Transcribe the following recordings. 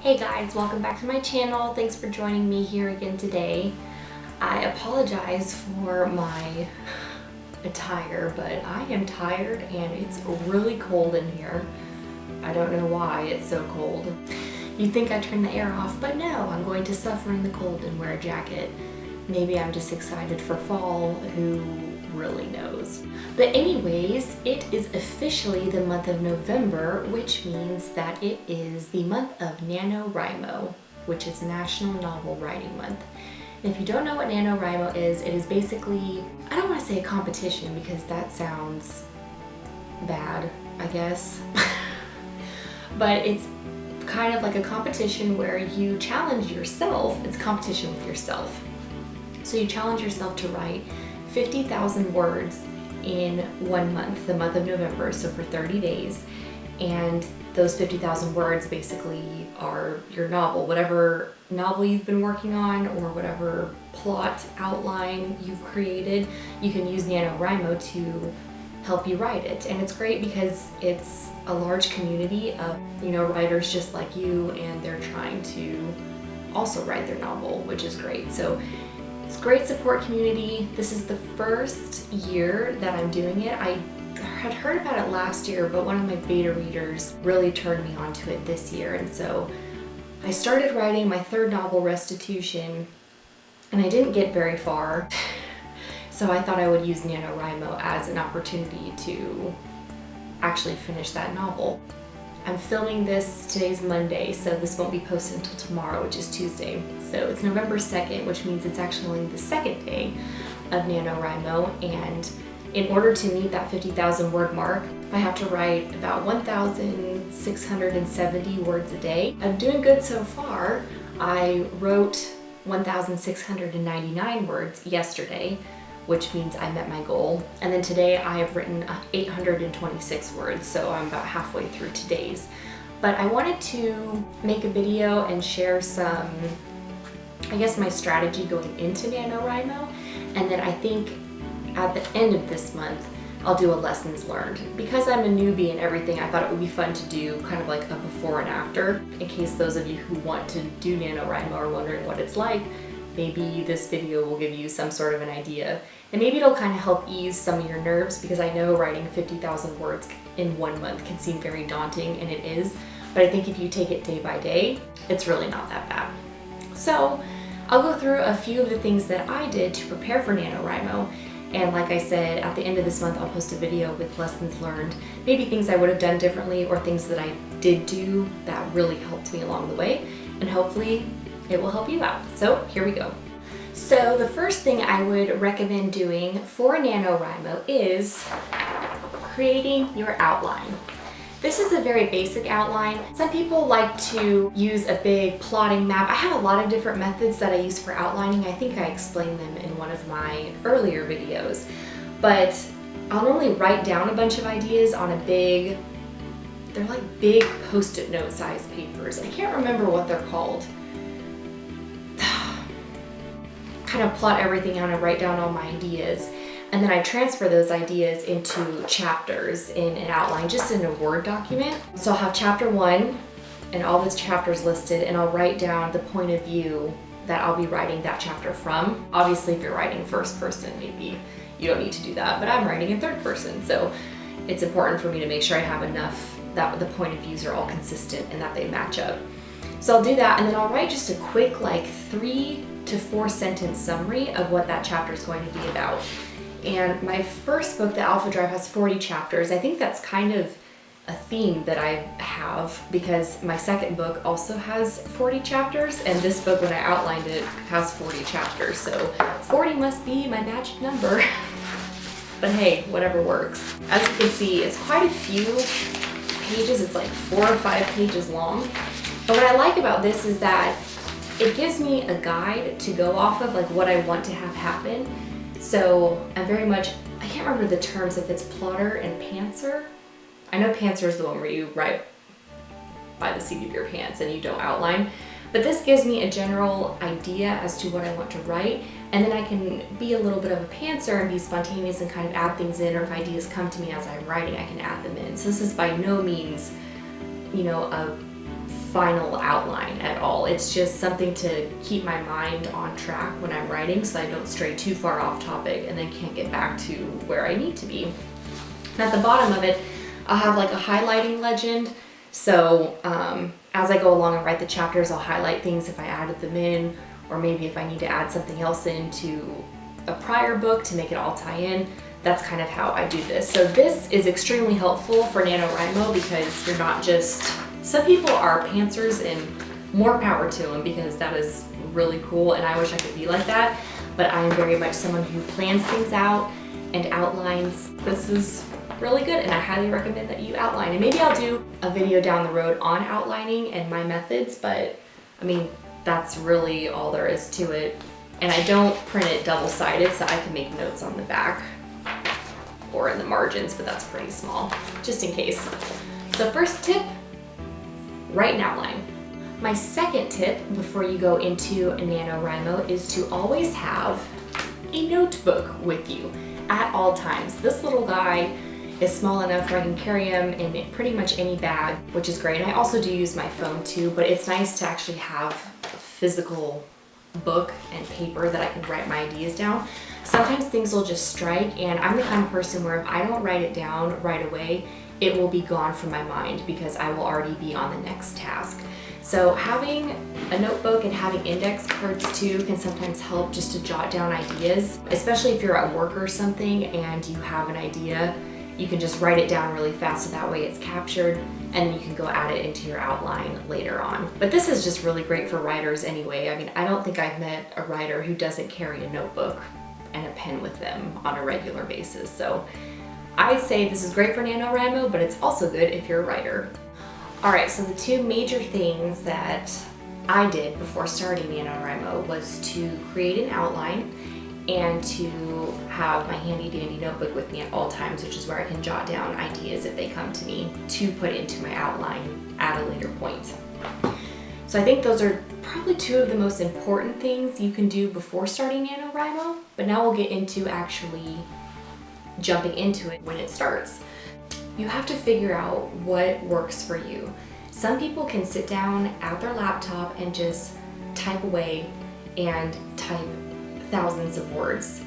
Hey guys, welcome back to my channel. Thanks for joining me here again today. I apologize for my attire, but I am tired and it's really cold in here. I don't know why it's so cold. You'd think I turned the air off, but no, I'm going to suffer in the cold and wear a jacket. Maybe I'm just excited for fall, who really knows. But anyways, it is officially the month of November, which means that it is the month of NaNoWriMo, which is National Novel Writing Month. And if you don't know what NaNoWriMo is, it is basically, I don't want to say a competition because that sounds bad, I guess. But it's kind of like a competition where you challenge yourself. It's a competition with yourself. So you challenge yourself to write 50,000 words in 1 month, the month of November, so for 30 days. And those 50,000 words basically are your novel, whatever novel you've been working on or whatever plot outline you've created. You can use NaNoWriMo to help you write it. And it's great because it's a large community of, writers just like you, and they're trying to also write their novel, which is great. So it's a great support community. This is the first year that I'm doing it. I had heard about it last year, but one of my beta readers really turned me onto it this year. And so I started writing my third novel, Restitution, and I didn't get very far. So I thought I would use NaNoWriMo as an opportunity to actually finish that novel. I'm filming this, today's Monday, so this won't be posted until tomorrow, which is Tuesday. So it's November 2nd, which means it's actually the second day of NaNoWriMo, and in order to meet that 50,000 word mark, I have to write about 1,670 words a day. I'm doing good so far. I wrote 1,699 words yesterday, which means I met my goal. And then today I have written 826 words, so I'm about halfway through today's. But I wanted to make a video and share some, my strategy going into NaNoWriMo. And then I think at the end of this month, I'll do a lessons learned. Because I'm a newbie and everything, I thought it would be fun to do kind of like a before and after, in case those of you who want to do NaNoWriMo are wondering what it's like. Maybe this video will give you some sort of an idea, and maybe it'll kind of help ease some of your nerves, because I know writing 50,000 words in 1 month can seem very daunting, and it is, but I think if you take it day by day, it's really not that bad. So I'll go through a few of the things that I did to prepare for NaNoWriMo, and like I said, at the end of this month I'll post a video with lessons learned, maybe things I would have done differently or things that I did do that really helped me along the way, and hopefully it will help you out. So here we go. So the first thing I would recommend doing for NaNoWriMo is creating your outline. This is a very basic outline. Some people like to use a big plotting map. I have a lot of different methods that I use for outlining. I think I explained them in one of my earlier videos. But I'll normally write down a bunch of ideas on they're like big Post-it note sized papers. I can't remember what they're called. Kind of plot everything out and write down all my ideas, and then I transfer those ideas into chapters in an outline, just in a Word document. So I'll have chapter 1 and all those chapters listed, and I'll write down the point of view that I'll be writing that chapter from. Obviously if you're writing first person, maybe you don't need to do that, but I'm writing in third person, so it's important for me to make sure I have enough that the point of views are all consistent and that they match up. So I'll do that, and then I'll write just a quick 3 to 4 sentence summary of what that chapter is going to be about. And my first book, The Alpha Drive, has 40 chapters. I think that's kind of a theme that I have, because my second book also has 40 chapters, and this book, when I outlined it, has 40 chapters. So 40 must be my magic number. But hey, whatever works. As you can see, it's quite a few pages. It's like 4 or 5 pages long. But what I like about this is that it gives me a guide to go off of, what I want to have happen. So I'm very much, I can't remember the terms, if it's plotter and pantser. I know pantser is the one where you write by the seat of your pants and you don't outline. But this gives me a general idea as to what I want to write, and then I can be a little bit of a pantser and be spontaneous and kind of add things in, or if ideas come to me as I'm writing, I can add them in. So this is by no means, a final outline at all. It's just something to keep my mind on track when I'm writing so I don't stray too far off topic and then can't get back to where I need to be. And at the bottom of it, I'll have like a highlighting legend. So as I go along and write the chapters, I'll highlight things if I added them in, or maybe if I need to add something else into a prior book to make it all tie in. That's kind of how I do this. So this is extremely helpful for NaNoWriMo because you're not just, some people are pantsers and more power to them because that is really cool and I wish I could be like that, but I am very much someone who plans things out and outlines. This is really good and I highly recommend that you outline. And maybe I'll do a video down the road on outlining and my methods, but I mean, that's really all there is to it. And I don't print it double-sided so I can make notes on the back or in the margins, but that's pretty small, just in case. So first tip, write an outline. My second tip before you go into NaNoWriMo is to always have a notebook with you at all times. This little guy is small enough where I can carry him in pretty much any bag, which is great. And I also do use my phone too, but it's nice to actually have a physical book and paper that I can write my ideas down. Sometimes things will just strike, and I'm the kind of person where if I don't write it down right away, it will be gone from my mind because I will already be on the next task. So having a notebook and having index cards too can sometimes help just to jot down ideas, especially if you're at work or something and you have an idea. You can just write it down really fast so that way it's captured and then you can go add it into your outline later on. But this is just really great for writers anyway. I mean, I don't think I've met a writer who doesn't carry a notebook and a pen with them on a regular basis. So I say this is great for NaNoWriMo, but it's also good if you're a writer. All right, so the two major things that I did before starting NaNoWriMo was to create an outline and to have my handy dandy notebook with me at all times, which is where I can jot down ideas if they come to me to put into my outline at a later point. So I think those are probably two of the most important things you can do before starting NaNoWriMo, but now we'll get into actually jumping into it when it starts. You have to figure out what works for you. Some people can sit down at their laptop and just type away and type thousands of words.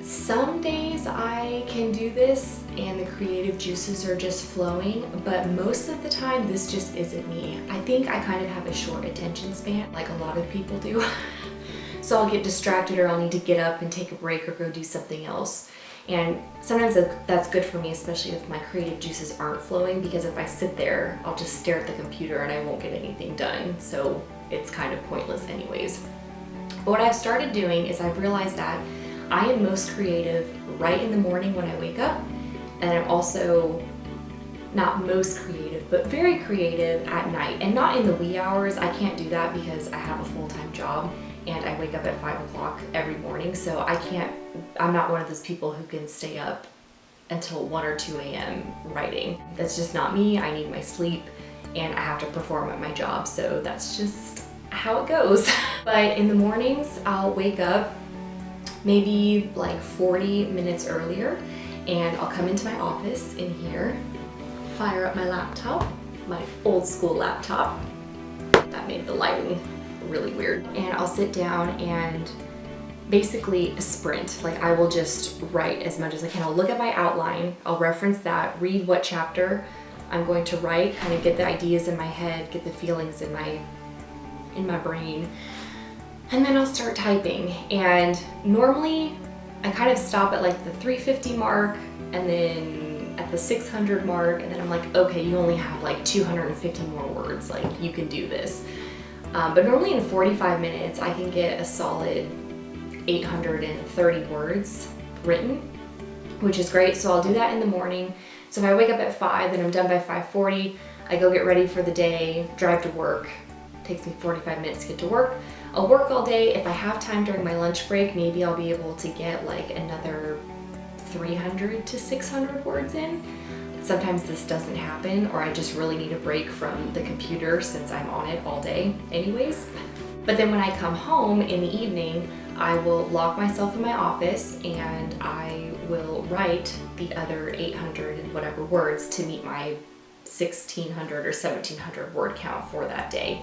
Some days I can do this and the creative juices are just flowing, but most of the time this just isn't me. I think I kind of have a short attention span, like a lot of people do. So I'll get distracted or I'll need to get up and take a break or go do something else. And sometimes that's good for me, especially if my creative juices aren't flowing, because if I sit there, I'll just stare at the computer and I won't get anything done. So it's kind of pointless anyways. But what I've started doing is I've realized that I am most creative right in the morning when I wake up, and I'm also not most creative, but very creative at night, and not in the wee hours. I can't do that because I have a full-time job and I wake up at 5 o'clock every morning, so I'm not one of those people who can stay up until 1 or 2 a.m. writing. That's just not me. I need my sleep and I have to perform at my job, so that's just how it goes. But in the mornings, I'll wake up maybe like 40 minutes earlier and I'll come into my office in here, fire up my laptop, my old school laptop. That made the lighting really weird. And I'll sit down and basically sprint. Like I will just write as much as I can. I'll look at my outline, I'll reference that, read what chapter I'm going to write, kind of get the ideas in my head, get the feelings in my brain, and then I'll start typing. And normally I kind of stop at like the 350 mark and then at the 600 mark, and then I'm like, okay, you only have like 250 more words, like you can do this. But normally in 45 minutes I can get a solid 830 words written, which is great. So I'll do that in the morning. So if I wake up at 5, then I'm done by 5:40. I go get ready for the day, drive to work. It takes me 45 minutes to get to work. I'll work all day. If I have time during my lunch break, maybe I'll be able to get like another 300 to 600 words in. Sometimes this doesn't happen, or I just really need a break from the computer since I'm on it all day anyways. But then when I come home in the evening, I will lock myself in my office and I will write the other 800 and whatever words to meet my 1600 or 1700 word count for that day.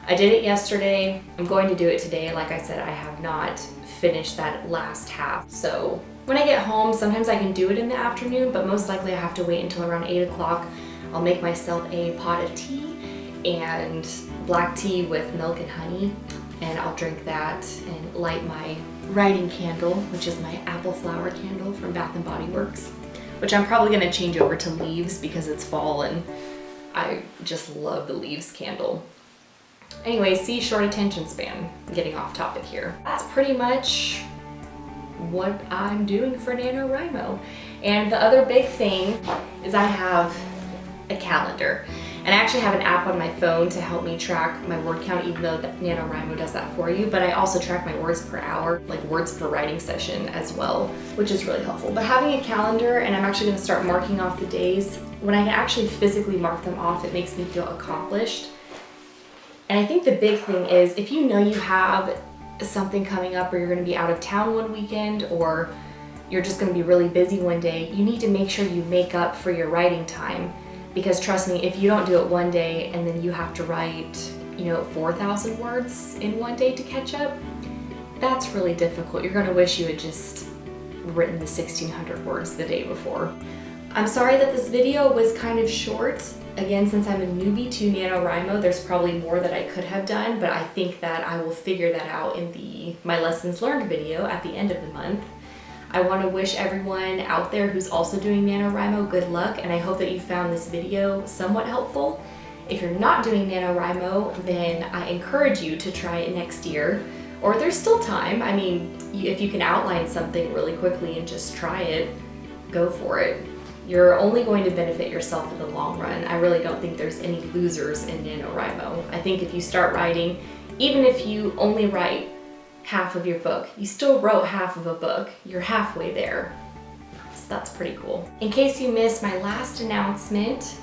I did it yesterday. I'm going to do it today. Like I said, I have not finished that last half. So when I get home, sometimes I can do it in the afternoon, but most likely I have to wait until around 8 o'clock. I'll make myself a pot of tea and black tea with milk and honey, and I'll drink that and light my writing candle, which is my apple flower candle from Bath & Body Works, which I'm probably gonna change over to leaves because it's fall and I just love the leaves candle. Anyway, see, short attention span, getting off topic here. That's pretty much what I'm doing for NaNoWriMo. And the other big thing is I have a calendar. And I actually have an app on my phone to help me track my word count, even though NaNoWriMo does that for you. But I also track my words per hour, like words per writing session as well, which is really helpful. But having a calendar, and I'm actually gonna start marking off the days, when I can actually physically mark them off, it makes me feel accomplished. And I think the big thing is, if you know you have something coming up, or you're gonna be out of town one weekend, or you're just gonna be really busy one day, you need to make sure you make up for your writing time. Because trust me, if you don't do it one day and then you have to write, 4,000 words in one day to catch up, that's really difficult. You're gonna wish you had just written the 1,600 words the day before. I'm sorry that this video was kind of short. Again, since I'm a newbie to NaNoWriMo, there's probably more that I could have done, but I think that I will figure that out in my lessons learned video at the end of the month. I want to wish everyone out there who's also doing NaNoWriMo good luck, and I hope that you found this video somewhat helpful. If you're not doing NaNoWriMo, then I encourage you to try it next year, or there's still time. I mean, if you can outline something really quickly and just try it, go for it. You're only going to benefit yourself in the long run. I really don't think there's any losers in NaNoWriMo. I think if you start writing, even if you only write half of your book, you still wrote half of a book. You're halfway there. So that's pretty cool. In case you missed my last announcement,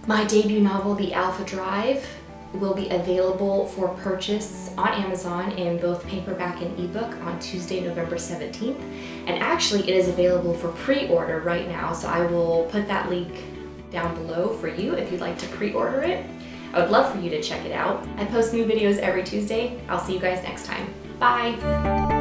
my debut novel, The Alpha Drive, will be available for purchase on Amazon in both paperback and ebook on Tuesday, November 17th. And actually it is available for pre-order right now, so I will put that link down below for you if you'd like to pre-order it. I would love for you to check it out. I post new videos every Tuesday. I'll see you guys next time. Bye!